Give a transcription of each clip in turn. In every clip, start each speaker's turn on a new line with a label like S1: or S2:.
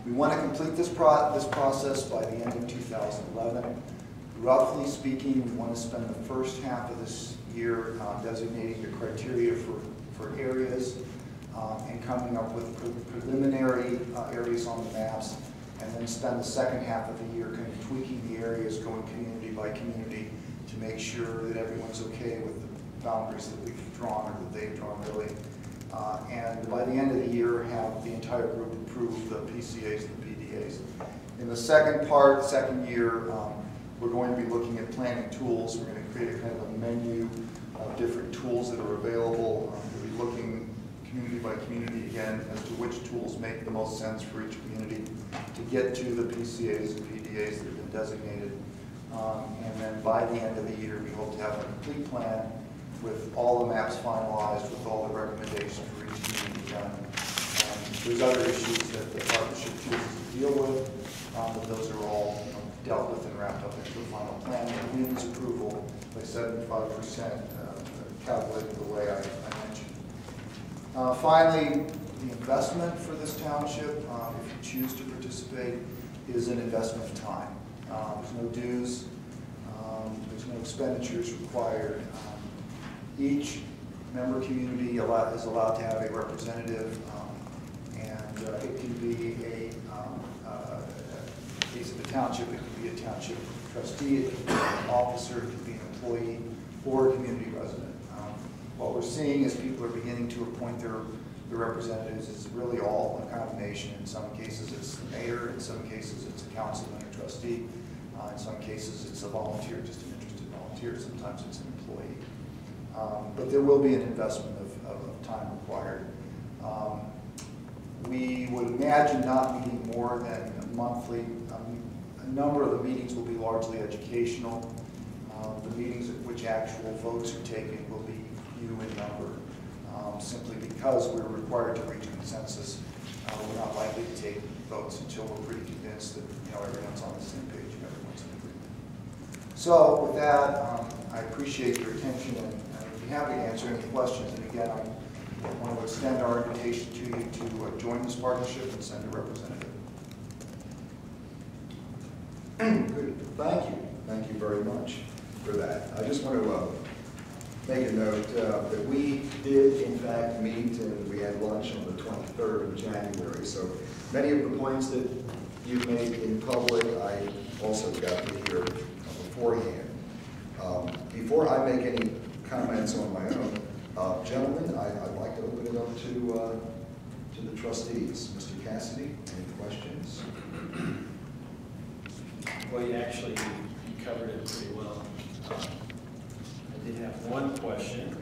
S1: We want to complete this process by the end of 2011. Roughly speaking, we want to spend the first half of this year designating the criteria for areas and coming up with preliminary areas on the maps, and then spend the second half of the year kind of tweaking the areas, going community by community to make sure that everyone's okay with the boundaries that we've drawn or that they've drawn really. And by the end of the year, have the entire group approve the PCAs and the PDAs. In the second year, we're going to be looking at planning tools. We're going to create a kind of a menu of different tools that are available. We'll be looking community by community again as to which tools make the most sense for each community to get to the PCAs and PDAs that have been designated. And then by the end of the year, we hope to have a complete plan with all the maps finalized, with all the recommendations for each community done. There's other issues that the partnership chooses to deal with, but those are all dealt with and wrapped up into a final plan. And WIN's approval by 75% calculated the way I mentioned. Finally, the investment for this township, if you choose to participate, is an investment of time. There's no dues, there's no expenditures required. Each member community is allowed to have a representative, and it can be a case of a township, it can be a township trustee, it can be an officer, it can be an employee, or a community resident. What we're seeing is people are beginning to appoint their representatives is really all a combination. In some cases it's the mayor, in some cases it's a councilman or trustee, in some cases it's a volunteer, just an interested volunteer, sometimes it's an employee. But there will be an investment of time required. We would imagine not meeting more than monthly. A number of the meetings will be largely educational. The meetings at which actual votes are taken will be few in number, simply because we're required to reach consensus. We're not likely to take votes until we're pretty convinced that everyone's on the same page and everyone's in agreement. So with that, I appreciate your attention, and I'd be happy to answer any questions. And again, I want to extend our invitation to you to join this partnership and send a representative.
S2: Good. Thank you. Thank you very much for that. I just want to make a note that we did, in fact, meet and we had lunch on the 23rd of January. So many of the points that you've made in public, I also got to hear beforehand. Before I make any comments on my own, gentlemen, I'd like to open it up to the trustees. Mr. Cassidy, any questions?
S3: Well, you covered it pretty well. I did have one question,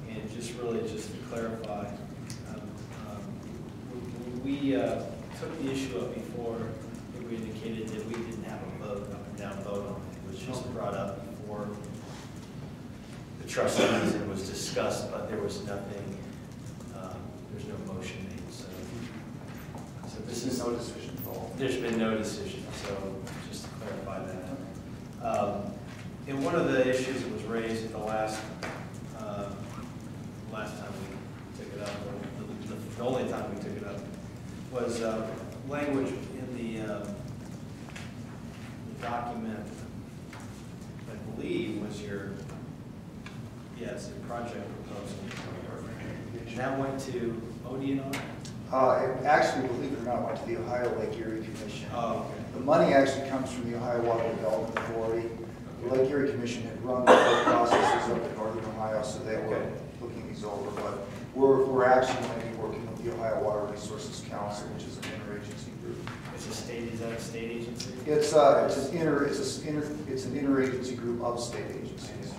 S3: and just to clarify, we took the issue up before. I think we indicated that we didn't have a vote, up and down vote on it. It was just brought up before the trustees and was discussed, but there was nothing, there's no motion made. So this is
S1: no decision involved.
S3: There's been no decision, so just to clarify that. And one of the issues that was raised at the last time we took it up, or the only time we took it up, was language in the document, I believe, was your project proposal. And that went to ODNR?
S1: Actually, believe it or not, went to the Ohio Lake Erie Commission.
S3: Oh, okay.
S1: The money actually comes from the Ohio Water Development Authority. The Lake Erie Commission had run the whole processes up in northern Ohio, so they were looking these over. But we're actually going to be working with the Ohio Water Resources Council, which is an interagency group.
S3: It's a state. Is that a state agency?
S1: It's an interagency group of state agencies.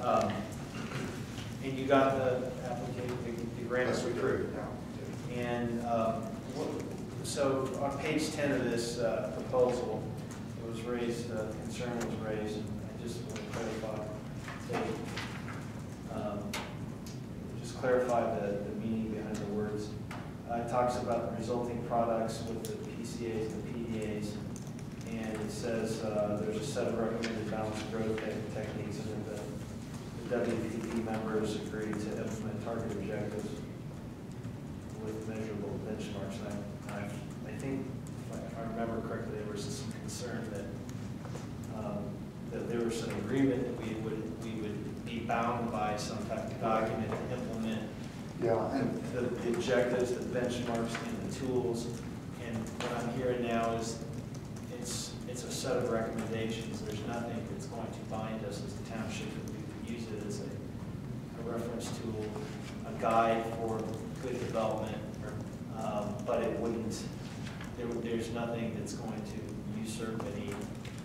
S3: And you got the application, the grant was approved.
S1: Yeah.
S3: And so on page 10 of this proposal, it was raised, concern was raised, and I just want to clarify the meaning behind the words. It talks about the resulting products with the PCAs and the PDAs, and it says there's a set of recommended balanced growth techniques, and the WPP members agree to implement target objectives with measurable benchmarks. I think concerned that there was some agreement that we would be bound by some type of document to implement
S1: Yeah, and
S3: the objectives, the benchmarks, and the tools. And what I'm hearing now is it's a set of recommendations. There's nothing that's going to bind us as a township. We could use it as a reference tool, a guide for good development, but it wouldn't, there's nothing that's going to usurp any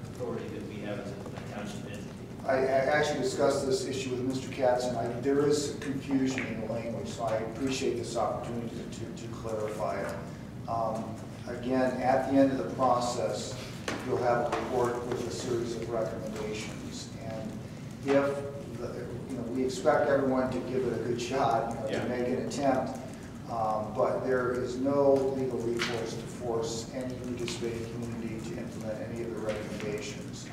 S3: authority that we have as a township entity.
S1: I actually discussed this issue with Mr. Katz, and there is confusion in the language, so I appreciate this opportunity to clarify it. Again, at the end of the process, you'll have a report with a series of recommendations, and if we expect everyone to give it a good shot, to make an attempt, but there is no legal recourse to force any participating community to implement any of the recommendations.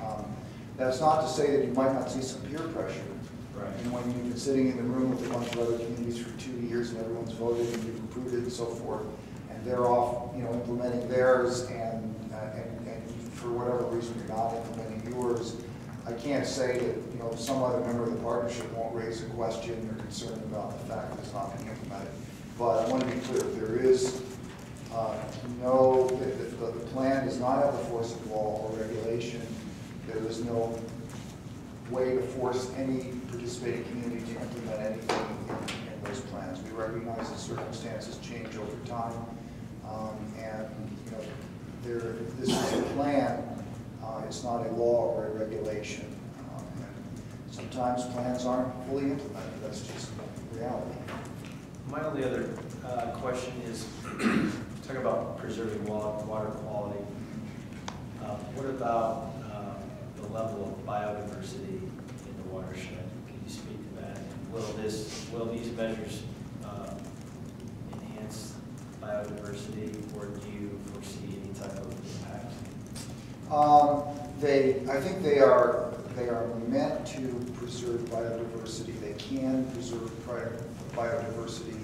S1: That's not to say that you might not see some peer pressure.
S3: Right.
S1: And when you've been sitting in the room with a bunch of other communities for 2 years and everyone's voted and you've approved it and so forth, and they're off, implementing theirs, and for whatever reason you're not implementing yours, I can't say that some other member of the partnership won't raise a question or concern about the fact that it's not being implemented. But I want to be clear, there is the plan does not have the force of law or regulation. There is no way to force any participating community to implement anything in those plans. We recognize that circumstances change over time, and this is a plan. It's not a law or a regulation. And sometimes plans aren't fully implemented. That's just reality.
S3: My only other question is, talk about preserving water quality. What about the level of biodiversity in the watershed? Can you speak to that? Will these measures enhance biodiversity, or do you foresee any type of impact?
S1: I think they are meant to preserve biodiversity. They can preserve biodiversity.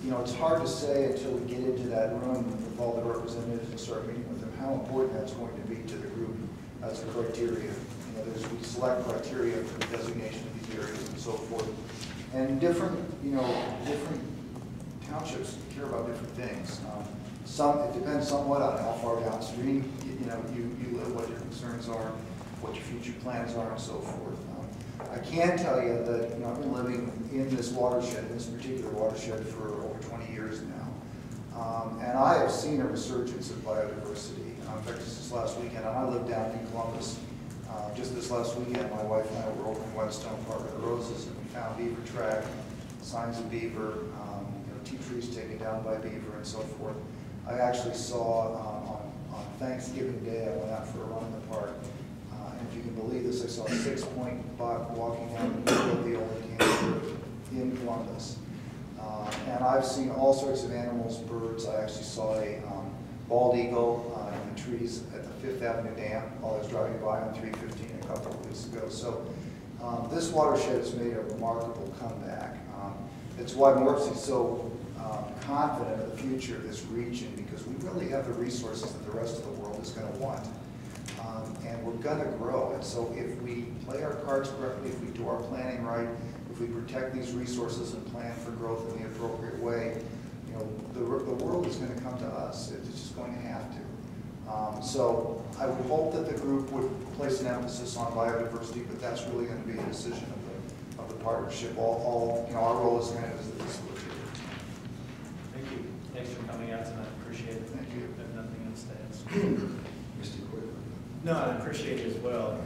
S1: It's hard to say until we get into that room with all the representatives and start meeting with them how important that's going to be to the group as a criteria. We select criteria for the designation of these areas and so forth. And different townships care about different things. It depends somewhat on how far downstream you live, what your concerns are, what your future plans are, and so forth. I can tell you that I've been living in this watershed, in this particular watershed, for over 20 years now, and I have seen a resurgence of biodiversity. In fact, just this last weekend, I live down in Columbus. Just this last weekend, my wife and I were over in Whetstone Park of the Roses, and we found beaver track, signs of beaver, tea trees taken down by beaver, and so forth. I actually saw on Thanksgiving Day, I went out for a run in the park, and if you can believe this, I saw a 6-point buck walking down the middle of the old canyon in Columbus. And I've seen all sorts of animals, birds. I actually saw a bald eagle in the trees at the Fifth Avenue Dam while I was driving by on 315 a couple of weeks ago. So this watershed has made a remarkable comeback. It's why Morpsey is so confident of the future of this region, because we really have the resources that the rest of the world is going to want. And we're going to grow. And so if we play our cards correctly, if we do our planning right, if we protect these resources and plan for growth in the appropriate way, the world is going to come to us. It's just going to have to. So I would hope that the group would place an emphasis on biodiversity, but that's really going to be a decision of the partnership. Our role is going to be the facilitator.
S3: Thank you. Thanks for coming out tonight. Appreciate it.
S1: Thank you.
S3: I have nothing else to ask.
S2: Mr. Quigley.
S4: No, I appreciate it as well.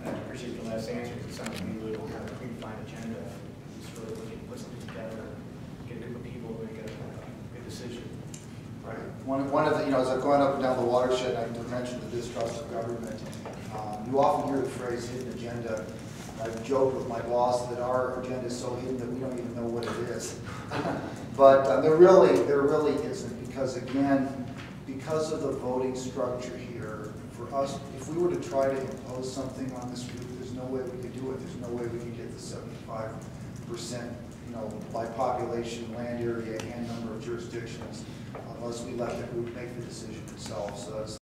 S4: I appreciate the last answer. It sounds like we would have a predefined agenda. Just really looking to put something together, get a group of people, make a good decision.
S1: Right. One of the, as I've gone up and down the watershed, I mentioned the distrust of government. You often hear the phrase hidden agenda. I've joked with my boss that our agenda is so hidden that we don't even know what it is. But there really isn't, because again, because of the voting structure here, for us, if we were to try to impose something on this group, there's no way we could do it. There's no way we could get the 75%, by population, land area, and number of jurisdictions, unless we let the group make the decision itself. So that's